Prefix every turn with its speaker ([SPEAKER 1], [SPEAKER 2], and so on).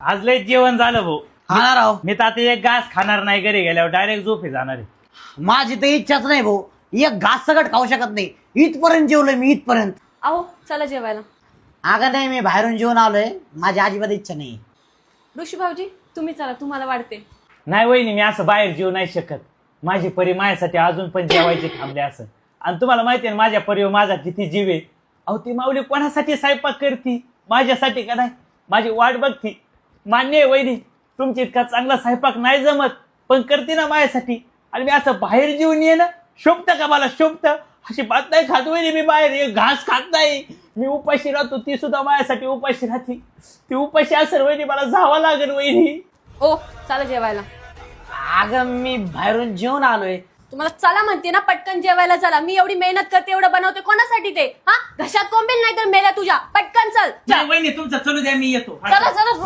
[SPEAKER 1] आज लय जेवण झालं भाऊ.
[SPEAKER 2] हा राव,
[SPEAKER 1] मी तर आता एक घास खाणार नाही, घरी गेल्यावर डायरेक्ट झोपे जाणार आहे.
[SPEAKER 2] माझी तर इच्छाच नाही भाऊ. एक घास सगळं खाऊ शकत नाही. इथपर्यंत जेवलोय मी, इथपर्यंत.
[SPEAKER 3] अहो चला जेवायला.
[SPEAKER 2] अगं नाही, मी बाहेरून जेवण आलोय. माझी अजिबात इच्छा नाही.
[SPEAKER 3] ऋषी भाऊजी तुम्ही चला, तुम्हाला वाढते.
[SPEAKER 1] नाही वहिनी, मी असं बाहेर जेवू नाही शकत. माझी परी माझ्यासाठी अजून पण जेवायची थांबले असं. आणि तुम्हाला माहिती आहे माझ्या परीवर माझा किती जीव आहे. अहो ती माऊली कोणासाठी स्वयंपाक करती? माझ्यासाठी का नाही? माझी वाट बघती. मान्य आहे वहिनी, तुमची इतका चांगला स्वयंपाक नाही जमत, पण करते ना माझ्यासाठी. आणि मी असं बाहेर जेवून ये ना, शोभतं का मला? शोभतं? अशी बात नाही खात वहिनी, मी बाहेर एक घास खात नाही. मी उपाशी राहतो, ती सुद्धा माझ्यासाठी उपाशी राहते. ती उपाशी असेल वहिनी, मला जावं लागेल वहिनी.
[SPEAKER 3] ओ चला जेवायला.
[SPEAKER 2] अगं मी बाहेरून जेवण आलोय.
[SPEAKER 3] तुम्हाला चला म्हणते ना, पटकन जेवायला चला. मी एवढी मेहनत करते, एवढं बनवते कोणासाठी ते? हा घशात कोंबेल नाही तर मेल्या तुझ्या. पटकन चल.
[SPEAKER 1] नाही वहिनी, तुमचं चलू द्या, मी येतो.
[SPEAKER 3] चला चला.